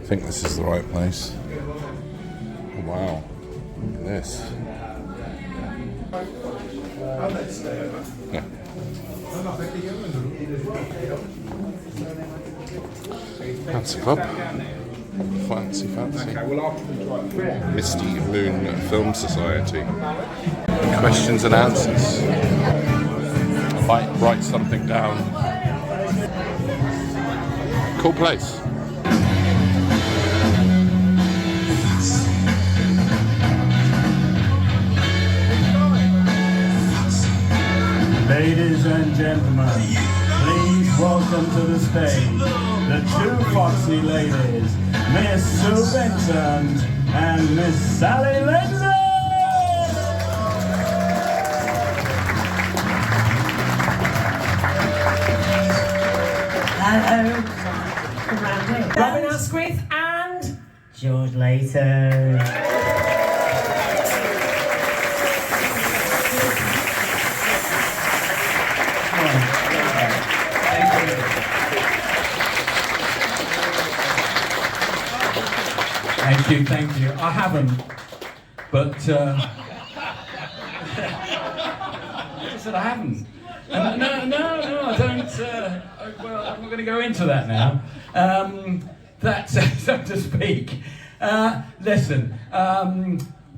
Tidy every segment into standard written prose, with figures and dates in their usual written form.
I think this is the right place. Oh, wow, look at this. Yeah. Fancy club. Fancy. Misty Moon Film Society. Questions and answers. I might write something down. Cool place. Ladies and gentlemen, please welcome to the stage the two foxy ladies, Miss Sue Benson and Miss Sally Layton. Hello. Robin Askwith and George Layton. Thank you. I haven't, but I said I haven't. No, I don't. Well, I'm not going to go into that now. That, so to speak. Listen.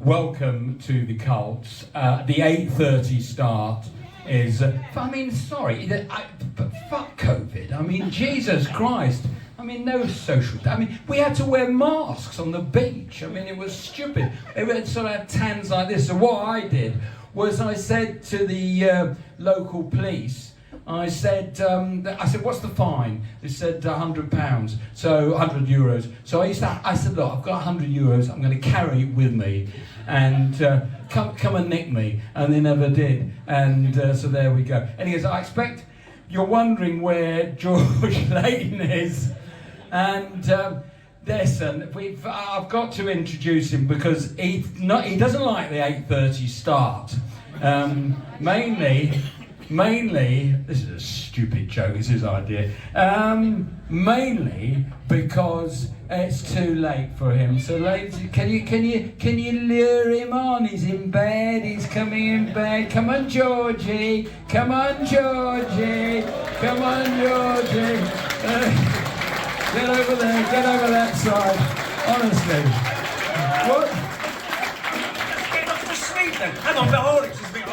Welcome to the cults. The 8:30 start is. I mean, sorry, but fuck COVID. I mean, Jesus Christ. I mean, no social. I mean, we had to wear masks on the beach. I mean, it was stupid. They would sort of have tans like this. So what I did was I said to the local police, I said, what's the fine? They said £100, so €100. So I said, look, I've got €100. I'm going to carry it with me, and come and nick me. And they never did. And so there we go. Anyways, I expect you're wondering where George Leighton is. And listen, I've got to introduce him because he doesn't like the 8:30 start. Mainly, this is a stupid joke. It's his idea. Mainly because it's too late for him. So, ladies, can you lure him on? He's in bed. He's coming in bed. Come on, Georgie. Come on, Georgie. Come on, Georgie. Get over there, get over that side. Honestly. What? Get off to sleep then. Hang on, Beholix is being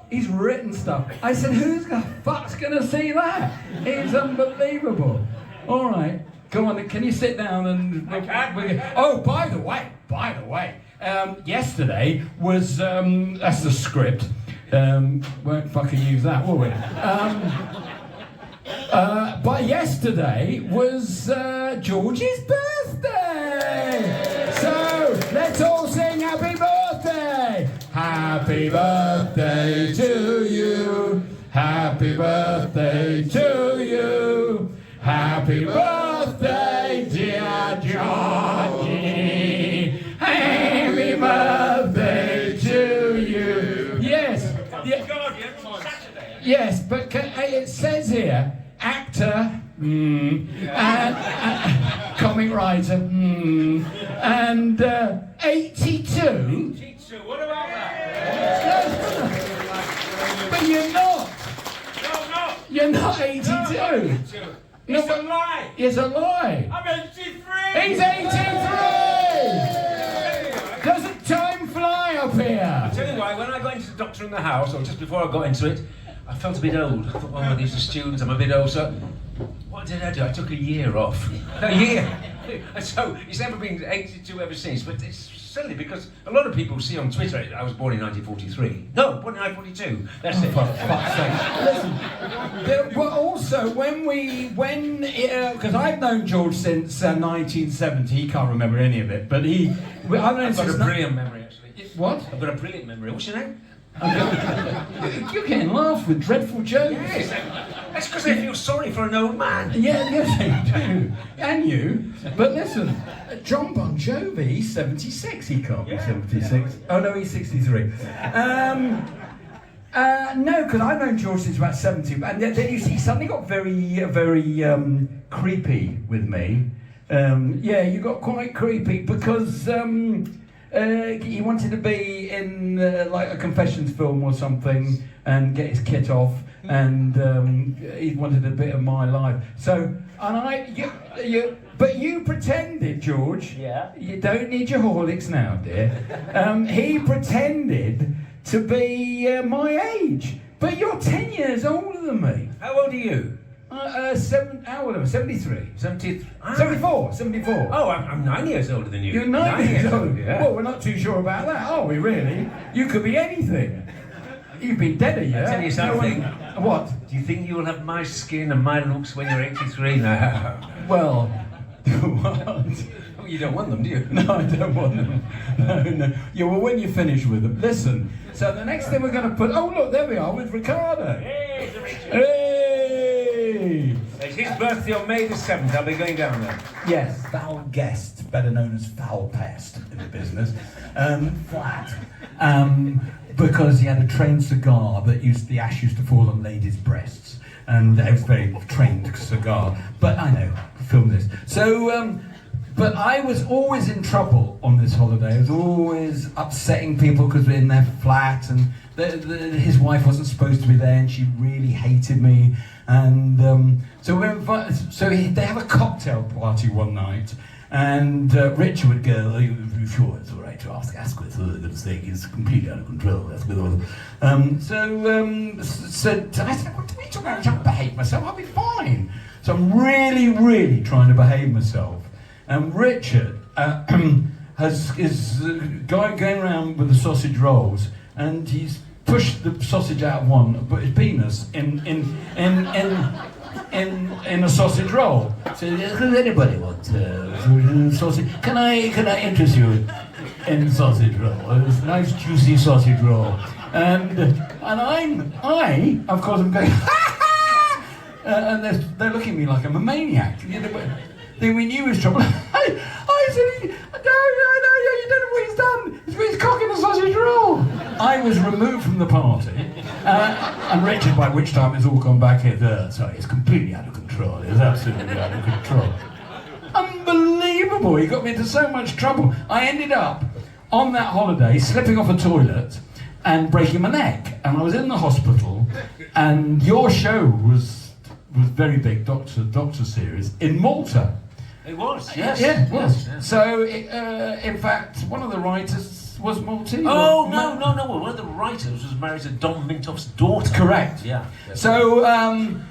He's written stuff. I said, who the fuck's gonna see that? It's unbelievable. All right, go on, can you sit down and... Oh, by the way, yesterday was, that's the script. Won't fucking use that, will we? But yesterday was George's birthday! So, let's all sing happy birthday! Happy birthday to you! Happy birthday to you! Happy birthday, dear Georgie! Happy birthday to you! Yes! Yes, but it says here, actor, and comic writer, and 82. 82, what about that? But you're not. No, I'm not. You're not 82. No, I'm not 82. It's a lie. It's a lie. I'm 83. He's 83. Doesn't time fly up here? I'll tell you why, when I got into the doctor in the house, or just before I got into it, I felt a bit old. I thought, oh, these are students, I'm a bit old, so what did I do? I took a year off. A year! So, it's never been 82 ever since, but it's silly because a lot of people see on Twitter, I was born in 1943. No, born in 1942. That's it. For fuck's sake. Listen, but also, because I've known George since 1970, he can't remember any of it, but I've known I've got since... a brilliant memory, actually. What? I've got a brilliant memory. What's your name? You're getting laughed with dreadful jokes. Yes, that's because I feel sorry for an old man. Yeah, yes, they do. And you. But listen, John Bon Jovi, he's 76. He can't be 76. Oh no, he's 63. No, because I've known George since about 70, and then you see, he suddenly got very creepy with me. Yeah, you got quite creepy because he wanted to be in like a confessions film or something and get his kit off, and he wanted a bit of my life. So, but you pretended, George. Yeah. You don't need your Horlicks now, dear. He pretended to be my age, but you're 10 years older than me. How old are you? How old am I? 73. 73. 74. Oh, I'm 9 years older than you. You're 9 years old? Yeah. Well, we're not too sure about that, are we, really? You could be anything. You've been dead a year. I'll tell you something. What? Do you think you will have my skin and my looks when you're 83 now? Well, what? You don't want them, do you? No, I don't want them. No. Yeah, well, when you finish with them. Listen, so the next thing we're going to put... Oh, look, there we are with Ricardo. Hey, it's Richard. Hey! It's his birthday on May the 7th. I'll be going down there. Yes, foul guest, better known as foul pest in the business. Flat. Because he had a trained cigar that the ash used to fall on ladies' breasts. And it was a very trained cigar. But I know, film this. So, but I was always in trouble on this holiday. I was always upsetting people because we're in their flat, and his wife wasn't supposed to be there, and she really hated me. And so we're invited. So they have a cocktail party one night, and Richard would go, "Are you sure it's all right to ask Askwith? Oh, the mistake is completely out of control." Askwith. So I said, "What do you mean? I can't behave myself. I'll be fine." So I'm really, really trying to behave myself. And Richard is going around with the sausage rolls, and he's pushed the sausage out of one, but his penis in a sausage roll. So does anybody want sausage? Can I interest you in sausage roll? It's a nice juicy sausage roll. And I of course I'm going and they're looking at me like I'm a maniac. You know, then we knew he was trouble. I said, no, you don't know what he's done. He's put his cock in a sausage roll. I was removed from the party, and Richard, by which time it's all gone back here. Sorry, it's completely out of control. It's absolutely out of control. Unbelievable. He got me into so much trouble. I ended up on that holiday slipping off a toilet and breaking my neck, and I was in the hospital. And your show was very big, Doctor series in Malta. It was, yes. Yeah, it was. Yes. So, in fact, one of the writers was Maltese. Oh, no. One of the writers was married to Don Mintoff's daughter. Correct. Yeah. So, I'm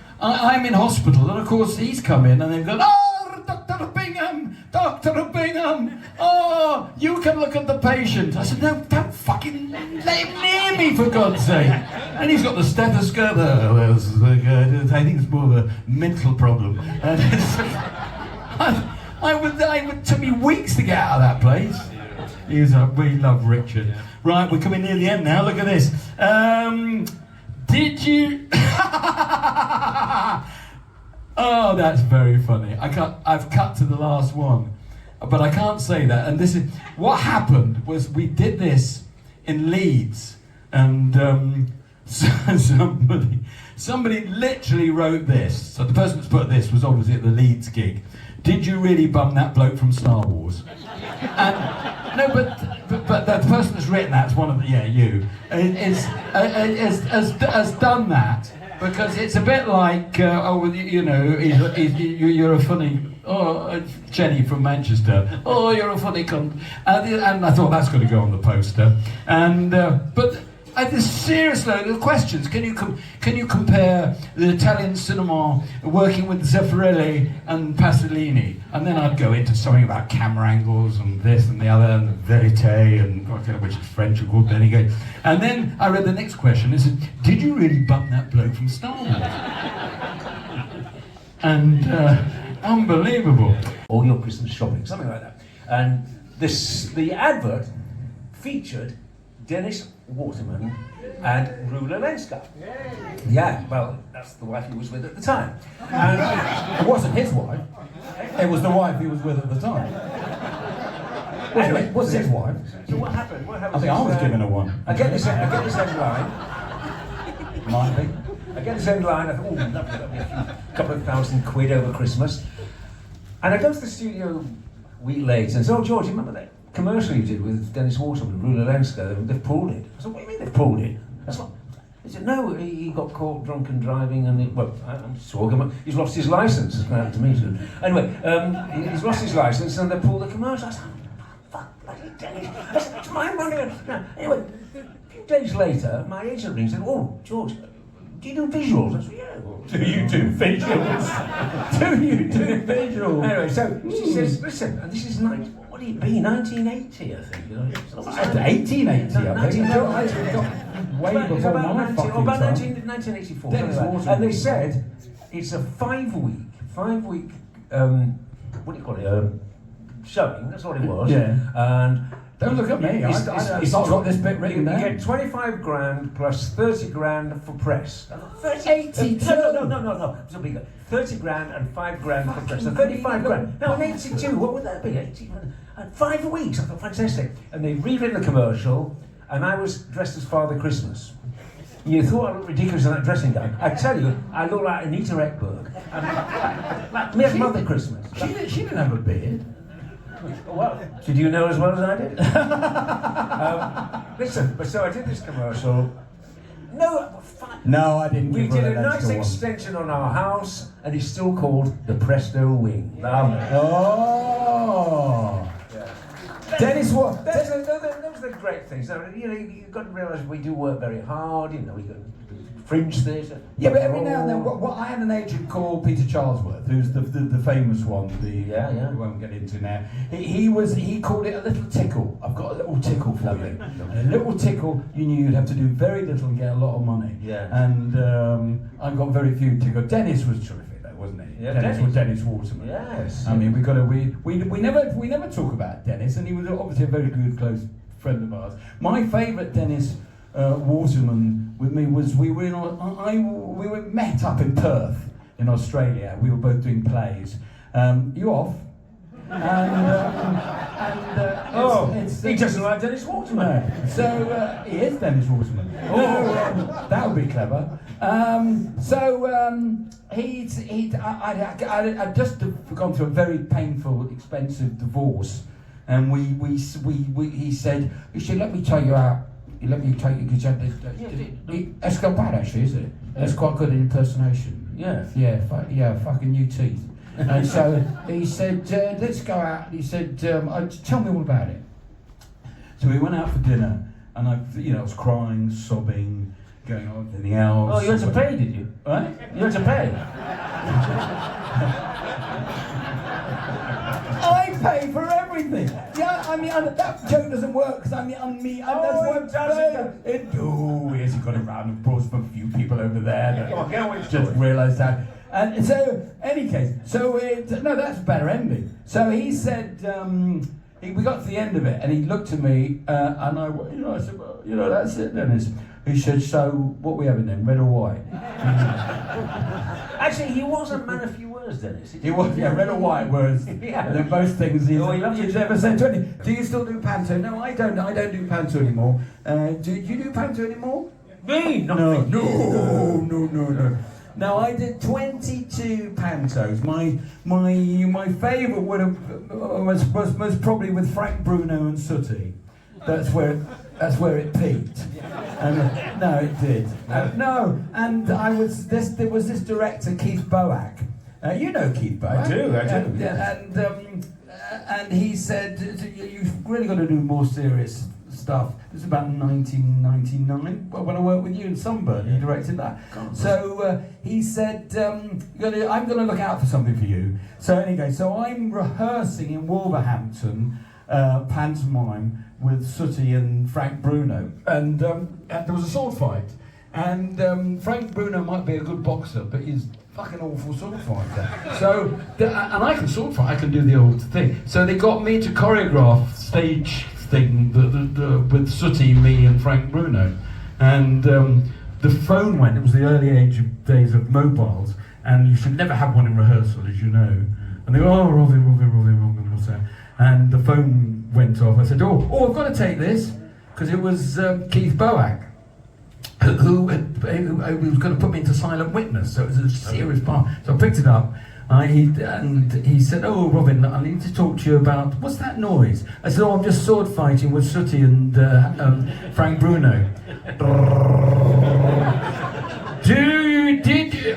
in hospital, and of course he's come in, and they've gone, "Oh, Dr. Bingham, oh, you can look at the patient." I said, "No, don't fucking let him near me, for God's sake." And he's got the stethoscope. I think it's more of a mental problem. It took me weeks to get out of that place. We love Richard. Right, we're coming near the end now. Look at this. Did you? Oh, that's very funny. I've cut to the last one, but I can't say that. And this is what happened. Was we did this in Leeds, and somebody literally wrote this. So the person that's put this was obviously at the Leeds gig. Did you really bum that bloke from Star Wars? And no, but the person that's written that's one of the you has done that because it's a bit like you're a funny Jenny from Manchester. Oh, you're a funny cunt. And I thought that's going to go on the poster. And but. Seriously, the questions. Can you compare the Italian cinema working with Zeffirelli and Pasolini? And then I'd go into something about camera angles and this and the other and verite and which is French, of course. Then he goes, and then I read the next question. It said, "Did you really bump that bloke from Star Wars?" And unbelievable. All your Christmas shopping, something like that. And the advert featured Dennis Waterman and Rula Lenska. Yeah, well, that's the wife he was with at the time. And It wasn't his wife. It was the wife he was with at the time. Anyway, It was his wife. So what happened? I think I was given her one. I get this headline. Might be. I get this end line, I thought, oh, lovely, that'll be a couple of £1,000 over Christmas. And I go to the studio a week later and say, oh, George, you remember that commercial you did with Dennis Waterman, Ruler Lenska? They've pulled it. I said, what do you mean they've pulled it? That's not... He said, no, he got caught drunk and driving and, I'm just talking about, he's lost his licence. It's going to happen to me soon. Anyway, he's lost his licence and they pulled the commercial. I said, fuck, bloody Dennis. I said, it's my money. No. Anyway, a few days later, my agent rings and said, oh, George, do you do visuals? I said, yeah. Do you do visuals? Do you do visuals? Anyway, so she says, listen, and this is, what do you be, 1980, I think. You know, 1880, I think. Way before my fucking time. About 1984. And they said it's a five week, what do you call it? Showing. That's what it was. Yeah. And don't look at me. I've got this bit written there. You get 25 grand plus 30 grand for press. 82. No. It's a bigger. 30 grand and 5 grand for press. So 35 grand. No, 82. What would that be? 80. 5 weeks. I thought fantastic. And they rewritten the commercial. And I was dressed as Father Christmas. You thought I looked ridiculous in that dressing gown. I tell you, I look like Anita Ekberg. Like me as Mother Christmas. She didn't have a beard. Well, did you know as well as I did? Listen, but so I did this commercial. No, I didn't. We did a nice extension on our house, and it's still called the Presto Wing. Oh. Dennis, what? Those are the great things. Now, you know, you've got to realise we do work very hard. You know, we got fringe theatre. Yeah, but every now and then, what I had an agent called Peter Charlesworth, who's the famous one. We won't get into now. He called it a little tickle. I've got a little tickle for you. And a little tickle, you knew you'd have to do very little and get a lot of money. Yeah. And I've got very few tickles. Dennis was terrific. Wasn't he? Yeah, Dennis Waterman. Yes. I mean, we never talk about Dennis, and he was obviously a very good close friend of ours. My favourite Dennis Waterman with me was we were met up in Perth in Australia. We were both doing plays. You off? He doesn't like Dennis Waterman. No. So he is Dennis Waterman. That would be clever. I'd just gone through a very painful, expensive divorce, and he said, let me take you out. Let me take you because that's not bad actually, is it? That's quite good impersonation. Yeah, fucking new teeth. And so he said, let's go out. He said, tell me all about it. So we went out for dinner, and I was crying, sobbing, going on everything else. Oh, you had to pay, did you? Right? You had to pay. I pay for everything. Yeah, I mean, that joke doesn't work because I'm me. Yes, he got it round, of course, from a few people over there that just realised that. And so, any case, that's a better ending. So he said, we got to the end of it, and he looked at me, and I said, well, that's it, Dennis. He said, so what we having then, red or white? Actually, he was a man of few words, Dennis. He was, red or white words. Yeah. They're both things he's never said to any. Do you still do panto? No, I don't do panto anymore. Do you do panto anymore? Me? No. No, I did 22 pantos. My favourite was probably with Frank Bruno and Sooty. That's where it peaked. And no, it did. And there was this director, Keith Boak. You know Keith Boak. I do. And he said, you've really got to do more serious stuff. It was about 1999 when I worked with you in Sunburn. He directed that. So he said, I'm going to look out for something for you. So anyway, I'm rehearsing in Wolverhampton pantomime with Sooty and Frank Bruno, and there was a sword fight, and Frank Bruno might be a good boxer, but he's fucking awful sword fighter. So, and I can sword fight, I can do the old thing. So they got me to choreograph stage thing with Sooty, me, and Frank Bruno, and the phone went. It was the early days of mobiles, and you should never have one in rehearsal, as you know. And they go, Robin, what's that? And the phone went off. I said, I've got to take this, because it was Keith Boak. who was going to put me into silent witness, so it was a serious part. So I picked it up, he said, "Oh, Robin, I need to talk to you about, what's that noise?" I said, "Oh, I'm just sword fighting with Sooty and Frank Bruno."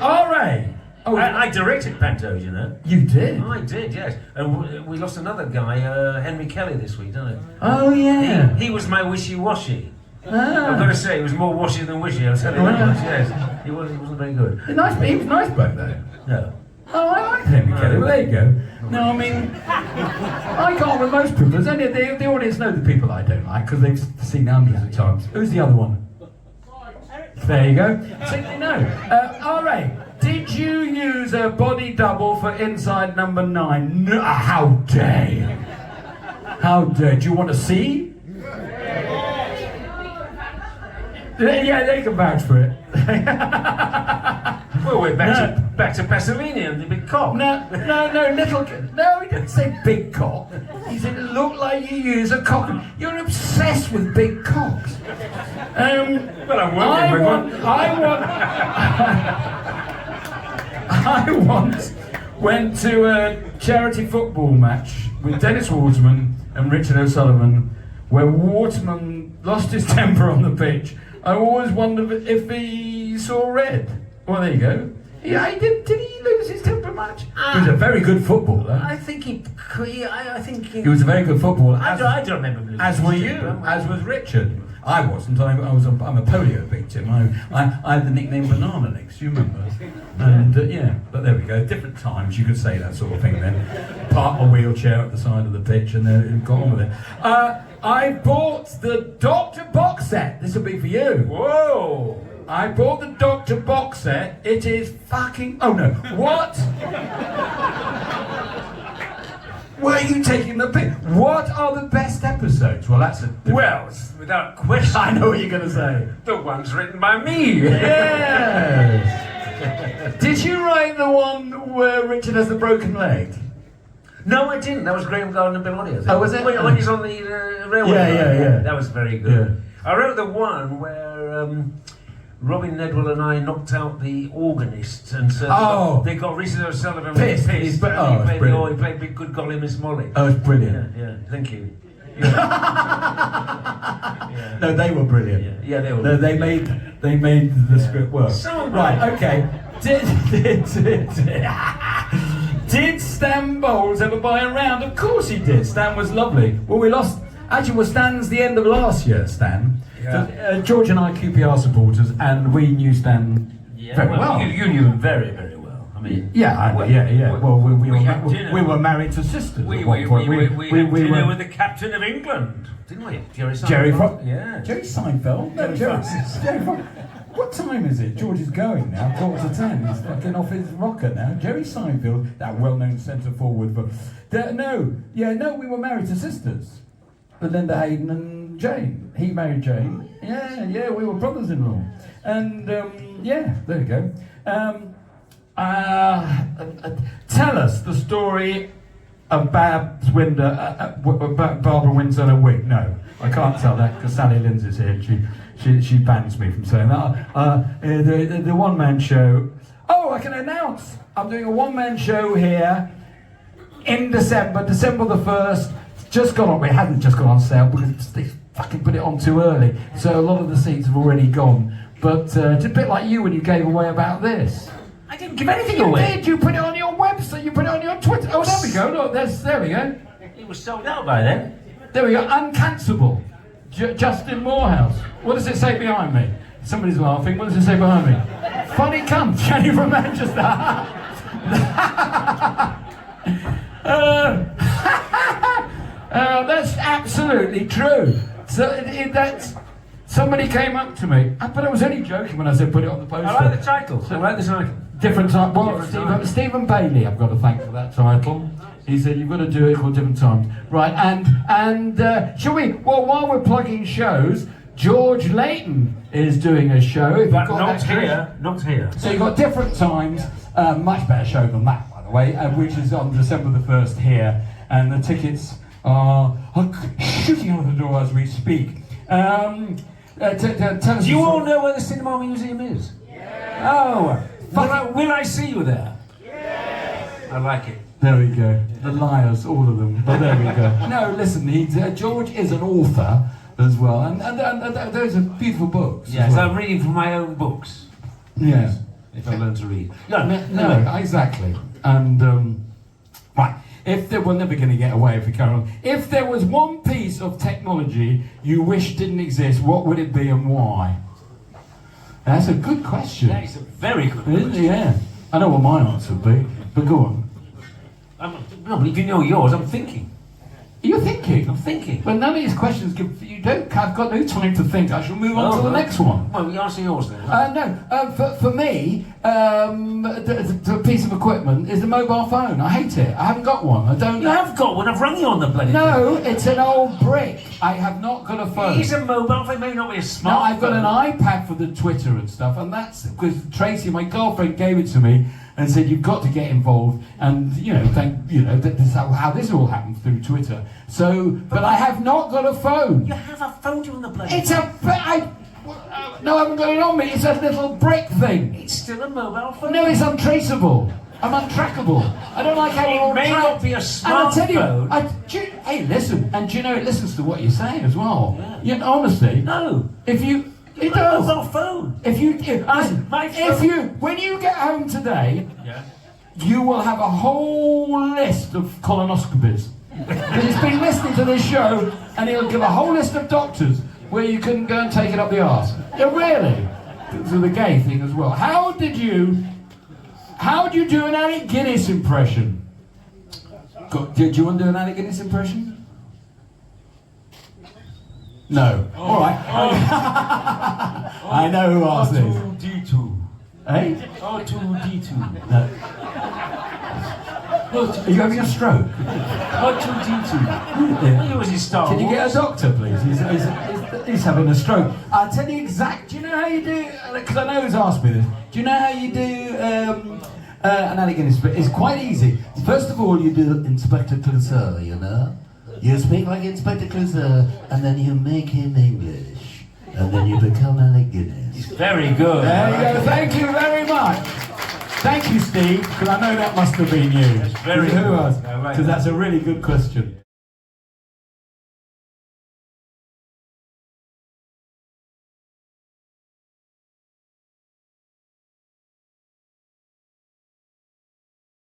R.A. Oh, I directed Pantos, you know. You did? I did, yes. And we lost another guy, Henry Kelly, this week, didn't we? Oh, yeah. He was my wishy-washy. Ah. I've got to say, he was more washy than wishy, I'll tell you that much, yes. He wasn't very good. He was nice bloke, though. No. Oh, I like Henry Kelly. Well, there you go. No, I mean, I got on with most people. There's only the audience know the people I don't like because they've seen hundreds of times. Who's the other one? There you go. See, they know. R.A., did you use a body double for Inside Number 9? No, how dare you? How dare you? Do you want to see? Yeah, they can vouch for it. Well, we're back to Pasolini and the big cock. No, little. No, he didn't say big cock. He said it looked like you use a cock. You're obsessed with big cocks. Well, I'm working with one. I once went to a charity football match with Dennis Waterman and Richard O'Sullivan, where Waterman lost his temper on the pitch. I always wondered if he saw red. Well, there you go. Yeah, he did. Did he lose his temper much? He was a very good footballer. I think he was a very good footballer. I don't remember losing. As were you. As was Richard. I wasn't. I'm a polio victim. I had the nickname Banana Legs. You remember? And yeah, but there we go. Different times. You could say that sort of thing then. Park a wheelchair at the side of the pitch and then got on with it. I bought the Doctor box set. This will be for you. Whoa! I bought the Doctor box set. It is fucking. Oh no! What? Where are you taking the pick? What are the best episodes? Well, that's a. Well, without question. I know what you're going to say. The ones written by me. Yes. Did you write the one where Richard has the broken leg? No, I didn't. That was Graham Garden and Bill Audio. Oh, was it? When he's on the railway. Yeah. That was very good. Yeah. I wrote the one where Robin Nedwell and I knocked out the organist, and so they got Richard O'Sullivan pissed. He played Big Good Golly Miss Molly. Oh, it's brilliant. Yeah, thank you. Yeah. No, they were brilliant. Yeah, they were. No, they made the script work. Right, okay. Did Stan Bowles ever buy a round? Of course he did. Stan was lovely. Well, we lost. Actually, Stan's the end of last year, Stan. Yeah. George and I are QPR supporters, and we knew Stan very well. You knew him very, very well. I mean, yeah. Well, we were married to sisters. We at one point. We were with the captain of England, didn't we? Jerry Seinfeld. Jerry Seinfeld. No, Jerry. What time is it? George is going now, 9:45. He's fucking off his rocker now. Jerry Seinfeld, that well-known centre forward. But we were married to sisters. Linda Hayden and Jane. He married Jane. Yeah, we were brothers-in-law. And there you go. Tell us the story of Barbara Windsor and a wig. No, I can't tell that because Sally Lindsay's here. She bans me from saying that. The one-man show. Oh, I can announce. I'm doing a one-man show here in December the 1st. Just gone on. It hasn't just gone on sale because they fucking put it on too early. So a lot of the seats have already gone. But it's a bit like you when you gave away about this. I didn't give anything away. You did. You put it on your website. You put it on your Twitter. Oh, there we go. Look, there we go. It was sold out by then. There we go. Uncancelable. Justin Morehouse. What does it say behind me? Somebody's laughing. What does it say behind me? Funny cunt. Jenny from Manchester. That's absolutely true. So that's somebody came up to me, but I was only joking when I said put it on the poster. I like the title. Different title. Well, Stephen Bailey, I've got to thank for that title. He said you've got to do it for different times, right? And shall we? Well, while we're plugging shows, George Layton is doing a show. But not here. So you've got different times. Much better show than that, by the way, which is on December the 1st here, and the tickets are shooting out of the door as we speak. Tell us. Do you all know where the Cinema Museum is? Yeah. Oh, will I see you there? Yes. I like it. There we go. The liars, all of them. But there we go. No, listen, George is an author as well, and those are beautiful books. Yes, well. I'm reading from my own books. Yeah. If I learn to read. No, exactly. And right, we're never going to get away if we carry on. If there was one piece of technology you wish didn't exist, what would it be and why? That's a good question. That is a very good question. Yeah. I know what my answer would be, but go on. No, but if you know yours, I'm thinking. You're thinking? I'm thinking. But none of these questions I've got no time to think. I shall move on to the next one. Well, you answer yours then. For me, the piece of equipment is the mobile phone. I hate it. I haven't got one. I don't. You have got one. I've rung you on the bloody No, it's an old brick. I have not got a phone. It is a mobile phone, maybe not be a smartphone. No, I've got an iPad for the Twitter and stuff, and that's because Tracy, my girlfriend, gave it to me and said you've got to get involved, and this is how this all happened through Twitter. So, but I have not got a phone. You have a phone on the bloody It's a. No, I haven't got it on me. It's a little brick thing. It's still a mobile phone. No, it's untraceable. I'm untrackable. I don't like how we're all may tracked. not be a smartphone. And I tell you, hey, listen, and do you know it listens to what you say as well. Yeah. Honestly, No. if you. It My does. mobile phone. If you listen, my phone. when you get home today, Yeah. you will have a whole list of colonoscopies. Because he's been listening to this show, and he'll give a whole list of doctors where you can go and take it up the arse. Yeah, really. To the gay thing as well. How do you do an Alec Guinness impression? Do you want to do an Alec Guinness impression? No. All right. I know who asked this. R2D2. Eh? R2D2. No. Are you having a stroke? R2D2. Yeah. Who was his star? Can you get a doctor, please? He's having a stroke. I'll tell you exact. Do you know how you do? Because I know who's asked me this. Do you know how you do an Alec Guinness? It's quite easy. First of all, you do Inspector Clouseau, you know? You speak like Inspector Clouseau, and then you make him English, and then you become Alec Guinness. He's very good. There you go. Thank you very much. Thank you, Steve, because I know that must have been you. That's very Who good. else? I like Because that. that's a really good question.